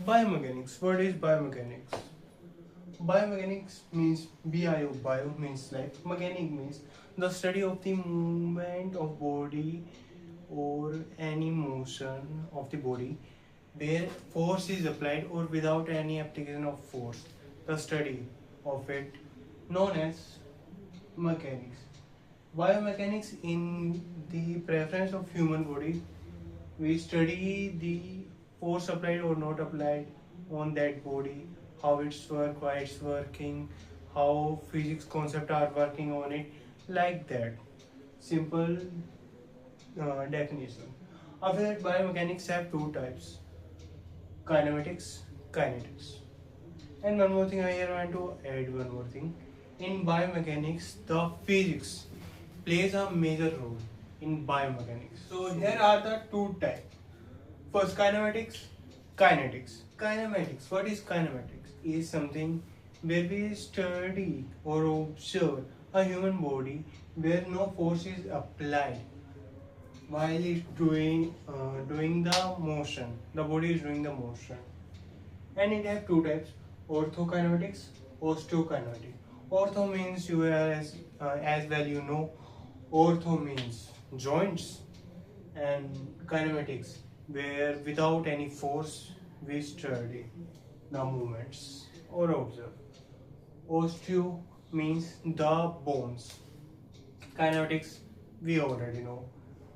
Biomechanics. What is biomechanics? Biomechanics means bio means life. Mechanic means the study of the movement of body or any motion of the body where force is applied or without any application of force. The study of it known as mechanics. Biomechanics in the preference of human body, we study the force applied or not applied on that body, how it's work, why it's working, how physics concept are working on it, like that. Simple definition. After that, biomechanics have two types: kinematics, kinetics. And one more thing, I here want to add one more thing. In biomechanics, the physics plays a major role in biomechanics. So here are the two types. First, kinematics, kinetics. Kinematics. What is kinematics? Is something where we study or observe a human body where no force is applied while it's doing the motion. The body is doing the motion, and it has two types: orthokinematics, osteokinematics. Ortho means you are as well you know. Ortho means joints, and kinematics where without any force we study the movements or observe. Osteo means the bones. Kinetics we already know,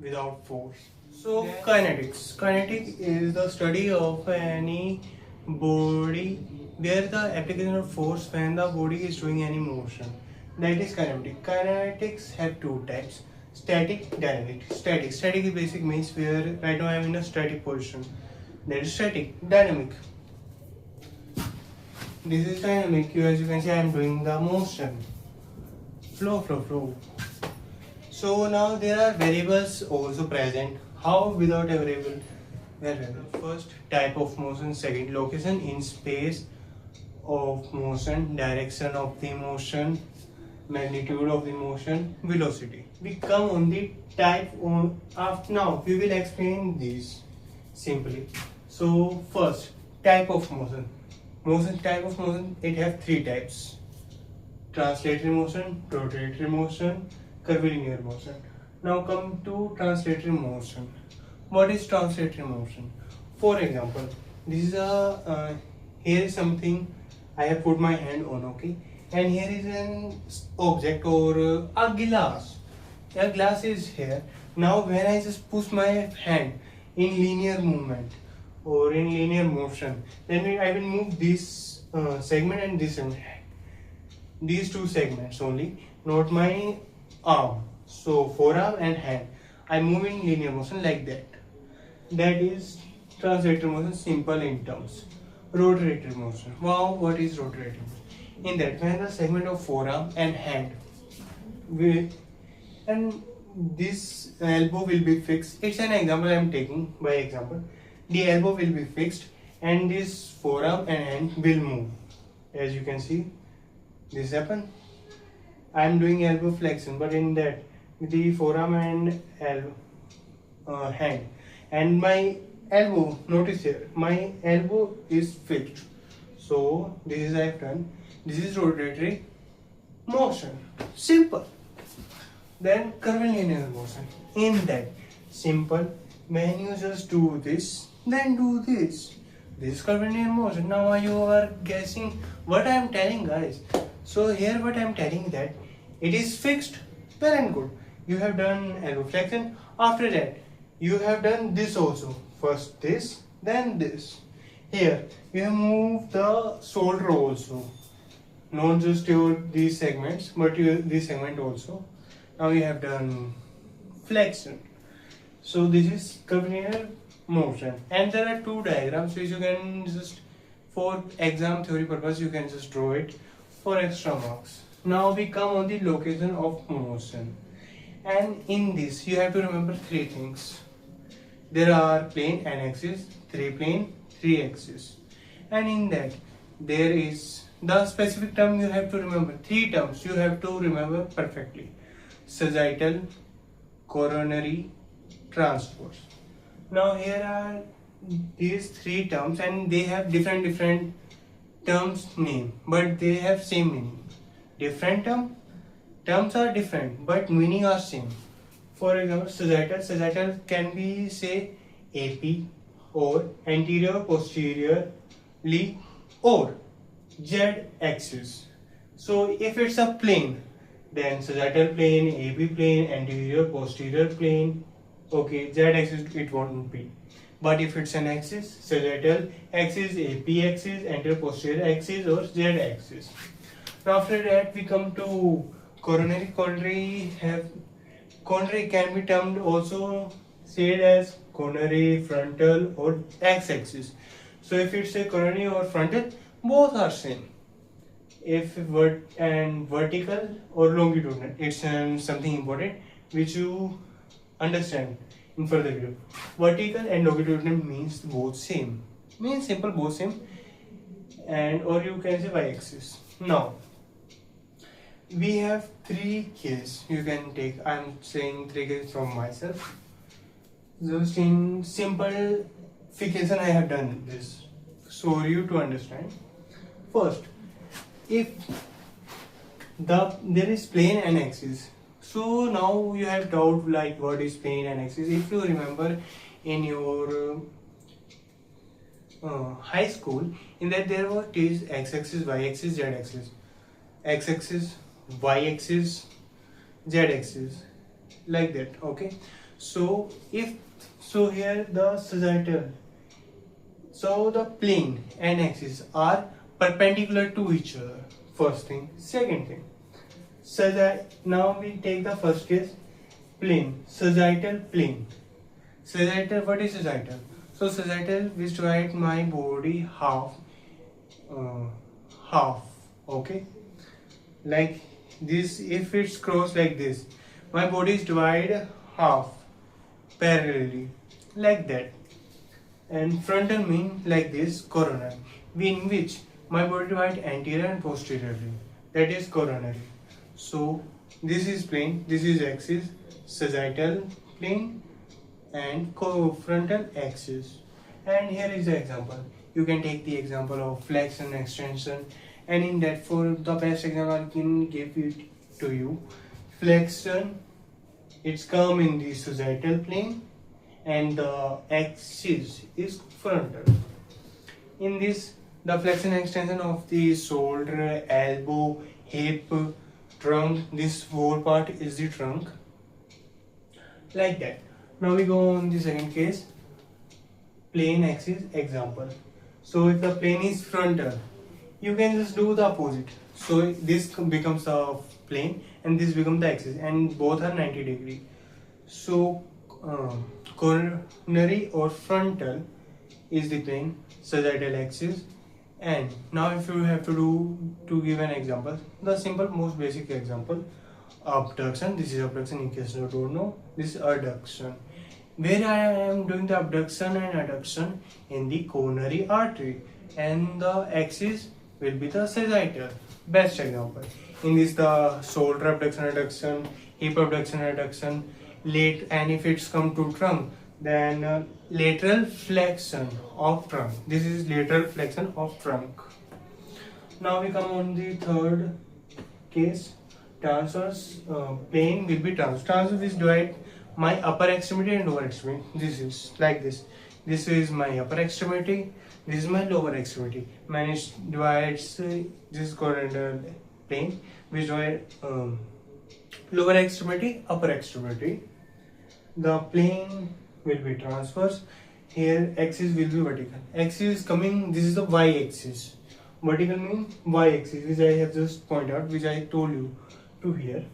without force. So kinetics. Kinetic is the study of any body where the application of force when the body is doing any motion. That is kinematic. Kinetics have two types: static, dynamic. Static is basic means where right now I am in a static position. That is static. Dynamic. This is dynamic. As you can see, I am doing the motion. Flow. So now there are variables also present. How without a variable? First, type of motion. Second, location in space of motion. Direction of the motion. Magnitude of the motion. Velocity. We come on the type on after. Now we will explain these simply. So first, type of motion. Type of motion, it have three types: translatory motion, rotatory motion, curvilinear motion. Now come to translatory motion. What is translatory motion? For example, this is a here is something I have put my hand on, okay, and here is an object or a glass. A glass is here. Now when I just push my hand in linear movement or in linear motion, then I will move this segment and this segment. These two segments only, not my arm. So forearm and hand, I move in linear motion like that. That is translatory motion, simple in terms. Rotatory motion. Wow, what is rotatory motion? In that, when the segment of forearm and hand and this elbow will be fixed. It's an example I am taking by example. The elbow will be fixed and this forearm and hand will move. As you can see, this happen. I am doing elbow flexion, but in that the forearm and elbow, hand and my elbow, notice here, my elbow is fixed. So this is I have done. This is rotatory motion. Simple. Then curvilinear motion. In that, simple. When you just do this, then do this. This is curvilinear motion. Now you are guessing what I am telling, guys. So here what I am telling that it is fixed. Well and good. You have done elbow flexion. After that, you have done this also. First this, then this. Here you have moved the shoulder also. Not just these segments, but this segment also. Now you have done flexion. So this is curvilinear motion. And there are two diagrams which you can just, for exam theory purpose, you can just draw it for extra marks. Now we come on the location of motion. And in this, you have to remember three things. There are plane and axis, three plane, three axis. And in that, there is the specific term you have to remember. Three terms you have to remember perfectly: sagittal, coronary, transverse. Now here are these three terms and they have different terms name, but they have same meaning. Different terms are different, but meaning are same. For example, sagittal can be say AP or anterior posteriorly or Z axis. So if it's a plane, then sagittal plane, AP plane, anterior posterior plane. Okay, Z axis it won't be. But if it's an axis, sagittal axis, AP axis, anterior posterior axis or Z axis. Now after that we come to coronary. Coronary can be termed also said as coronary, frontal or x-axis. So if it's a coronary or frontal, both are same. If vertical or longitudinal, it's something important which you understand in further video. Vertical and longitudinal means both same. Means simple, both same. And or you can say y-axis. Now we have three cases you can take. I'm saying three cases from myself. Just in simplification I have done this so you to understand. First, if there is plane and axis, so now you have doubt like what is plane and axis. If you remember in your high school, in that there were x-axis, y-axis, z-axis, x-axis, y-axis, z-axis, like that. Okay, so here the sagittal, so the plane and axis are perpendicular to each other. First thing. Second thing, now we take the first case, plane, sagittal plane. Sagittal, what is sagittal? So sagittal which divide my body half, okay, like this. If it's crossed like this, my body is divided half parallelly, like that. And frontal mean like this, coronary, in which my body divided anterior and posteriorly, that is coronary. So this is plane, this is axis, sagittal plane and frontal axis. And here is the example. You can take the example of flexion and extension, and in that, for the best example I can give it to you. Flexion, it's come in the sagittal plane and the axis is frontal. In this, the flexion and extension of the shoulder, elbow, hip, trunk, this whole part is the trunk, like that. Now we go on the second case, plane axis example. So if the plane is frontal, you can just do the opposite. So this becomes a plane and this becomes the axis, and both are 90 degree. So coronary or frontal is the plane, sagittal axis. And now if you have to give an example, the simple most basic example, abduction. This is abduction in case you don't know. This is adduction, where I am doing the abduction and adduction in the coronary artery, and the axis will be the sagittal. Best example. In this, the shoulder abduction, adduction, hip abduction, adduction, and if it's come to trunk, then lateral flexion of trunk. This is lateral flexion of trunk. Now we come on the third case, transverse plane will be transverse. Transverse is divide my upper extremity and lower extremity. This is like this. This is my upper extremity. This is my lower extremity. Manage divides this coronary plane, which divide lower extremity, upper extremity. The plane will be transverse. Here axis will be vertical. Axis is coming. This is the y-axis. Vertical means y-axis, which I have just pointed out, which I told you to here.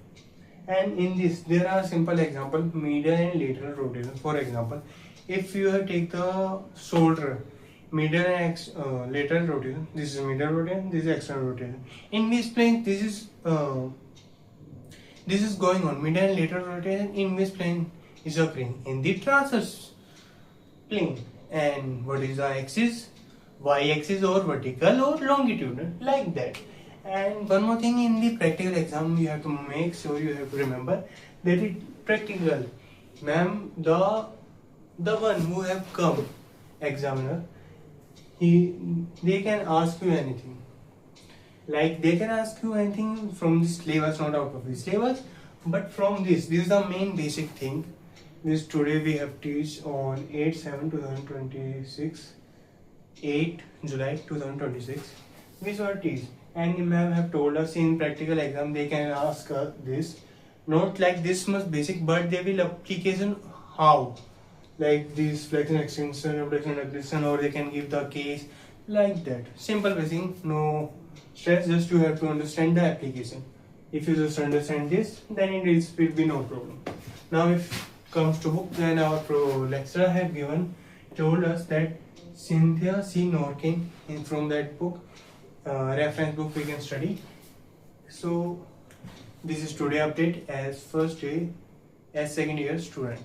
And in this, there are simple example, medial and lateral rotation. For example, if you take the shoulder, medial and lateral rotation, this is medial rotation, this is external rotation. In this plane, this is going on. Medial and lateral rotation in this plane is occurring in the transverse plane. And what is the axis? Y-axis or vertical or longitudinal, like that. And one more thing, in the practical exam you have to make sure you have to remember that it practical, ma'am, the one who have come examiner, they can ask you anything. Like they can ask you anything from the syllabus, not out of the syllabus, but from this. This is the main basic thing. This today we have teach on 8/7/2026, 8 July 2026. This was teach, and ma'am have told us in practical exam they can ask us this. Not like this much basic, but they will application how, like this flexion extension, abduction, adduction, or they can give the case like that. Simple basic, no stress. Just you have to understand the application. If you just understand this, then it will be no problem. Now, if comes to book, then our lecturer had told us that Cynthia C. Norkin, from that book, reference book we can study. So this is today update as first day as second year student.